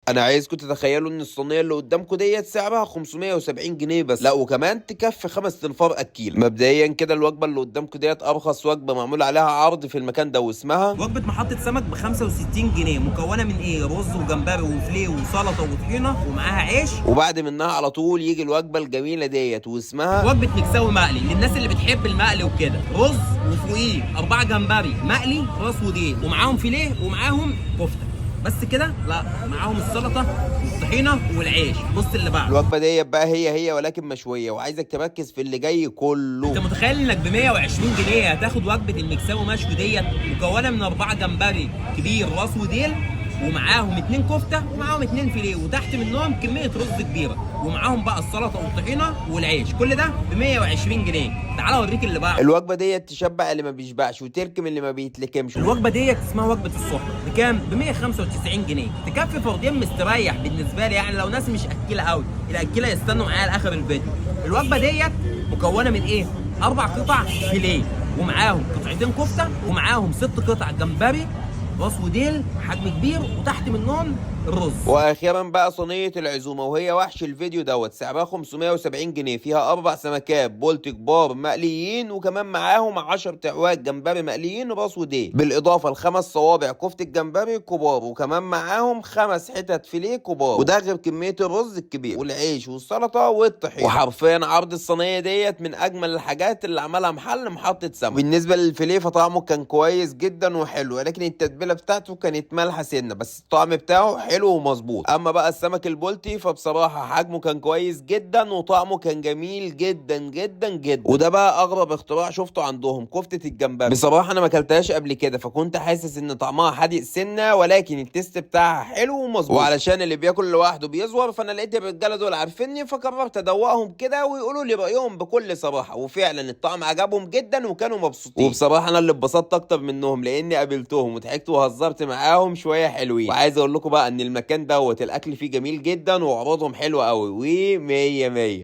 انا عايزكم تتخيلوا ان الصينيه اللي قدامكم ديت سعرها 570 جنيه بس، لا وكمان تكفي 5 تنفار اكيل. مبدئيا كده الوجبه اللي قدامكم ديت ارخص وجبه معمول عليها عرض في المكان ده، واسمها وجبة محطة سمك ب 65 جنيه، مكونة من ايه؟ رز وجمبري وفليه وسلطة وطحينة ومعاها عيش. وبعد منها على طول يجي الوجبه الجميله ديت واسمها وجبة مكساوي مقلي للناس اللي بتحب المقلي وكده، رز وفوقيه 4 جمبري مقلي راس وديل، ومعاهم فيليه ومعاهم كفتة. بس كده؟ لا، معاهم السلطة والطحينة والعيش. بص اللي بعده. الوجبه ديت بقى هي ولكن مشويه، وعايزك تركز في اللي جاي كله. انت متخيل انك ب 120 جنيه هتاخد وجبة المكساوي مشوي ديت، مكونة من 4 جمبري كبير راس وديل، ومعاهم 2 كفته ومعاهم 2 فيليه، وتحت منهم كميه رز كبيره، ومعاهم بقى السلطه والطحينه والعيش. كل ده ب 120 جنيه. تعال اوريك اللي بعده. الوجبه ديت تشبع اللي ما بيشبعش وتركم اللي ما بيتلكمش. الوجبه ديت اسمها وجبه السحر، بكام؟ ب 195 جنيه، تكفي فردين مستريح بالنسبه لي، يعني لو ناس مش اكيله قوي، الاكيله يستنوا معايا لاخر الفيديو. الوجبه ديت مكونه من ايه؟ 4 قطع فيليه، ومعاهم قطعتين كفته، ومعاهم 6 قطع جمبري راس وديل حجم كبير، وتحت منهم الرز. واخيرا بقى صينيه العزومه، وهي وحش الفيديو دوت، سعرها 570 جنيه، فيها 4 سمكات بولت كبار مقليين، وكمان معاهم 10 تعواج جمبري مقليين راس وديل، بالاضافه ل5 صوابع كفته جمبري كبار، وكمان معاهم 5 حتت فيليه كبار، وده غير كميه الرز الكبير والعيش والسلطه والطحين. وحرفيا عرض الصينيه ديت من اجمل الحاجات اللي عملها محل محطه سمك. بالنسبه للفيليه فطعمه كان كويس جدا وحلو، ولكن التتبيله بتاعته كانت مالحه سنه، بس الطعم بتاعه حلو ومظبوط. اما بقى السمك البلطي فبصراحه حجمه كان كويس جدا وطعمه كان جميل جدا جدا جدا. وده بقى اغرب اختراع شفته عندهم، كفته الجمبري. بصراحه انا ما اكلتهاش قبل كده، فكنت حاسس ان طعمها حادق سنه، ولكن التست بتاعها حلو ومظبوط. وعلشان اللي بياكل لوحده بيزور، فانا لقيت الرجاله دول عارفيني، فقررت ادوقهم كده ويقولوا لي رايهم بكل صراحه، وفعلا الطعم عجبهم جدا وكانوا مبسوطين. وبصراحه انا اللي اتبسطت اكتر منهم، لاني قابلتهم وضحكت وهزرت معاهم شويه حلوين. وعايز اقول لكم بقى ان المكان دوت الاكل فيه جميل جدا، وعروضهم حلوه قوي ومية مية.